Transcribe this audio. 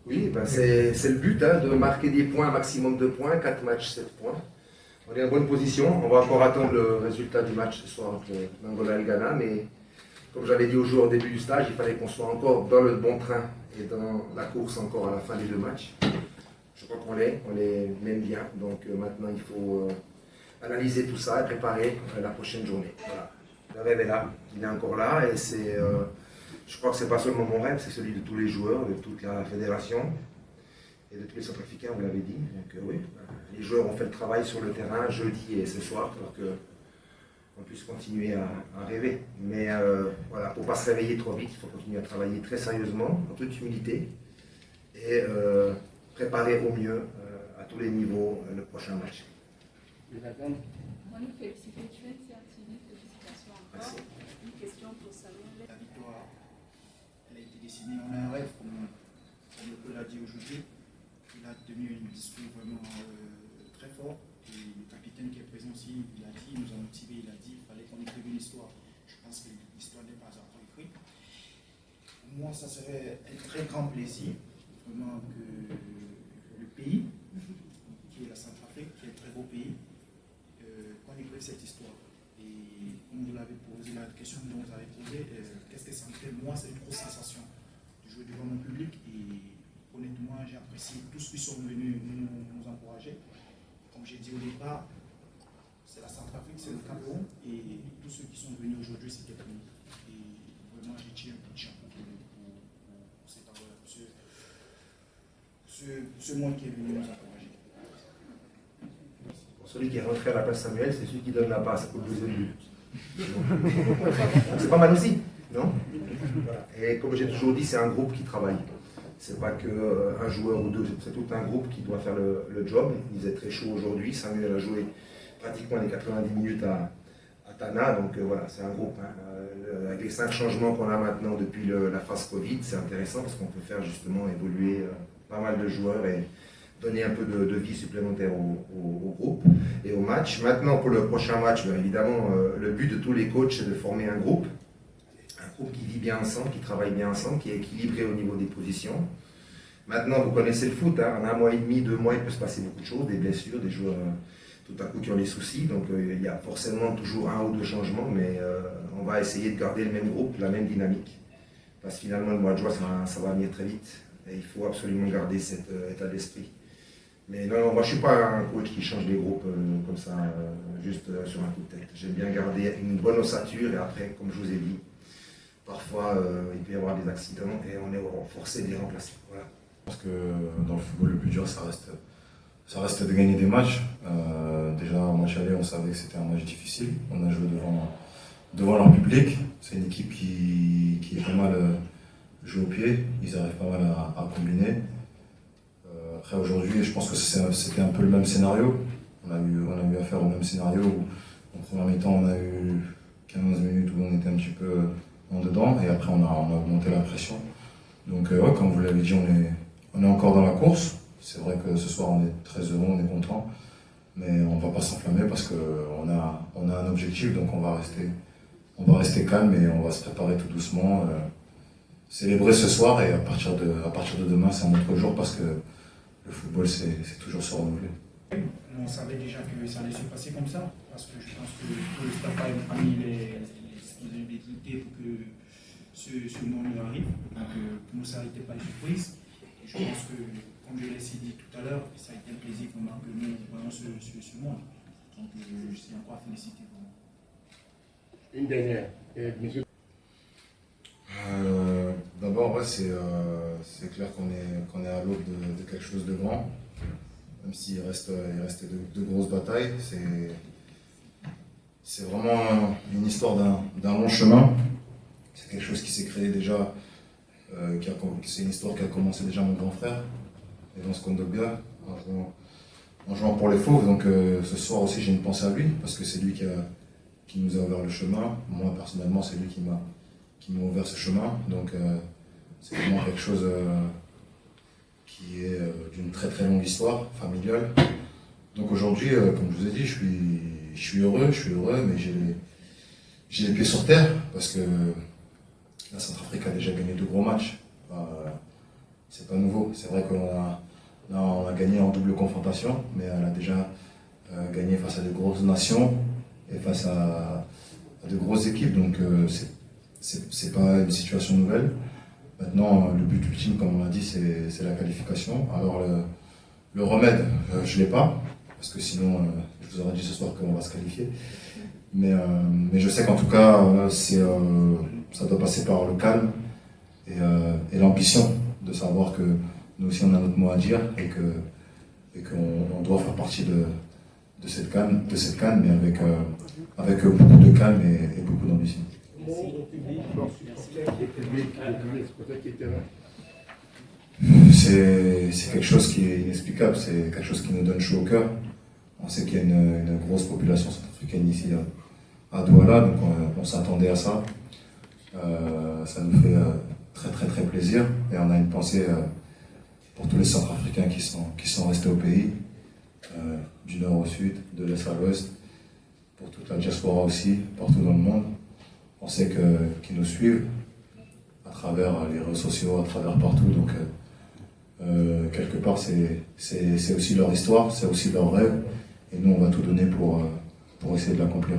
Oui, ben c'est le but, hein, de marquer des points, un maximum de points, 4 matchs, 7 points. On est en bonne position, on va encore attendre le résultat du match ce soir entre l'Angola et le Ghana, mais comme j'avais dit aux joueurs au début du stage, il fallait qu'on soit encore dans le bon train et dans la course encore à la fin des 2 matchs. Je crois qu'on les mène bien, donc maintenant il faut analyser tout ça et préparer la prochaine journée. Voilà. Le rêve est là, il est encore là et je crois que c'est pas seulement mon rêve, c'est celui de tous les joueurs, de toute la fédération et de tous les Centrafricains, vous l'avez dit. Donc oui, les joueurs ont fait le travail sur le terrain jeudi et ce soir pour qu'on puisse continuer à rêver. Mais voilà, pour ne pas se réveiller trop vite, il faut continuer à travailler très sérieusement, en toute humilité, et préparer au mieux à tous les niveaux le prochain match. On nous félicite, tu es activiste, félicitations encore. Merci. Une question pour Samuel. La victoire, elle a été dessinée, on a un rêve, comme le Paul l'a dit aujourd'hui. Il a tenu un discours vraiment très fort. Et le capitaine qui est présent aussi, il a dit, il nous a motivés, il a dit qu'il fallait qu'on écrive une histoire. Je pense que l'histoire n'est pas encore écrite. Pour moi, ça serait un très grand plaisir, vraiment, que le pays, qui est la Centrafrique, qui est un très beau pays, qu'on écrive cette histoire. Et comme vous l'avez posé, la question que vous avez posée, qu'est-ce que ça me fait? Moi, c'est une grosse sensation de jouer devant mon public. Et honnêtement, j'ai apprécié tous ceux qui sont venus nous encourager. Comme j'ai dit au départ, c'est la Centrafrique, c'est le Cameroun. Et tous ceux qui sont venus aujourd'hui, c'est quelqu'un. Et vraiment, j'ai tiré un petit chapeau pour cette envoi, ce monde qui est venu nous encourager. Celui qui est rentré à la place Samuel, c'est celui qui donne la passe pour le deuxième but. C'est pas mal aussi, non? Voilà. Et comme j'ai toujours dit, c'est un groupe qui travaille. C'est pas qu'un joueur ou deux, c'est tout un groupe qui doit faire le job. Il faisait très chaud aujourd'hui. Samuel a joué pratiquement les 90 minutes à Tana, donc voilà, c'est un groupe. Hein. Avec les 5 changements qu'on a maintenant depuis la phase Covid, c'est intéressant parce qu'on peut faire justement évoluer pas mal de joueurs et donner un peu de vie supplémentaire au groupe et au match. Maintenant, pour le prochain match, bien évidemment, le but de tous les coachs, c'est de former un groupe qui vit bien ensemble, qui travaille bien ensemble, qui est équilibré au niveau des positions. Maintenant, vous connaissez le foot, hein, en 1 mois et demi, 2 mois, il peut se passer beaucoup de choses, des blessures, des joueurs tout à coup qui ont des soucis, donc il y a forcément toujours 1 ou 2 changements, mais on va essayer de garder le même groupe, la même dynamique, parce que finalement, le mois de juin, ça va venir très vite, et il faut absolument garder cet état d'esprit. Mais non, moi je ne suis pas un coach qui change les groupes comme ça, juste sur un coup de tête. J'aime bien garder une bonne ossature et après, comme je vous ai dit, parfois il peut y avoir des accidents et on est forcé de les remplacer. Voilà. Je pense que dans le football, le plus dur, ça reste de gagner des matchs. Déjà, en match aller, on savait que c'était un match difficile. On a joué devant leur public. C'est une équipe qui est pas mal jouée au pied. Ils arrivent pas mal à combiner. Après aujourd'hui, je pense que c'était un peu le même scénario. On a eu affaire au même scénario où en première mi-temps on a eu 15 minutes où on était un petit peu en dedans et après on a augmenté la pression. Donc ouais, comme vous l'avez dit, on est encore dans la course. C'est vrai que ce soir on est très heureux, on est content, mais on ne va pas s'enflammer parce qu'on a un objectif, donc on va rester calme et on va se préparer tout doucement. Célébrer ce soir et à partir de demain c'est un autre jour parce que le football, c'est toujours se renouveler. On savait déjà que ça allait se passer comme ça, parce que je pense que tout le staff a mis les disponibilités pour que ce moment arrive. Donc pour nous, ça n'était pas une surprise. Et je pense que, comme je l'ai dit tout à l'heure, ça a été un plaisir pour moi que nous voyons ce monde. Donc je suis encore à féliciter pour moi. Une dernière. D'abord, ouais, c'est clair qu'on est à l'aube de quelque chose de grand, même s'il reste de grosses batailles. C'est vraiment une histoire d'un long chemin. C'est quelque chose qui s'est créé déjà, c'est une histoire qui a commencé déjà mon grand frère, Evans Kondogbia, en jouant pour les Fauves. Donc ce soir aussi j'ai une pensée à lui, parce que c'est lui qui nous a ouvert le chemin. Moi personnellement, c'est lui qui m'a ouvert ce chemin, donc c'est vraiment quelque chose qui est d'une très très longue histoire familiale. Donc aujourd'hui, comme je vous ai dit, je suis heureux, mais j'ai les pieds sur terre parce que la Centrafrique a déjà gagné 2 gros matchs. c'est pas nouveau. C'est vrai on a gagné en double confrontation, mais elle a déjà gagné face à de grosses nations et face à de grosses équipes, donc c'est pas une situation nouvelle. Maintenant, le but ultime, comme on l'a dit, c'est la qualification. Alors le remède, je l'ai pas, parce que sinon, je vous aurais dit ce soir qu'on va se qualifier. Mais je sais qu'en tout cas, ça doit passer par le calme et l'ambition de savoir que nous aussi on a notre mot à dire et qu'on doit faire partie de cette canne, mais avec beaucoup de calme et beaucoup d'ambition. C'est quelque chose qui est inexplicable, c'est quelque chose qui nous donne chaud au cœur. On sait qu'il y a une grosse population centrafricaine ici à Douala, donc on s'attendait à ça. Ça nous fait très très très plaisir et on a une pensée pour tous les Centrafricains qui sont restés au pays, du nord au sud, de l'est à l'ouest, pour toute la diaspora aussi, partout dans le monde. On sait qu'ils nous suivent à travers les réseaux sociaux, à travers partout, donc quelque part c'est aussi leur histoire, c'est aussi leur rêve, et nous on va tout donner pour essayer de l'accomplir.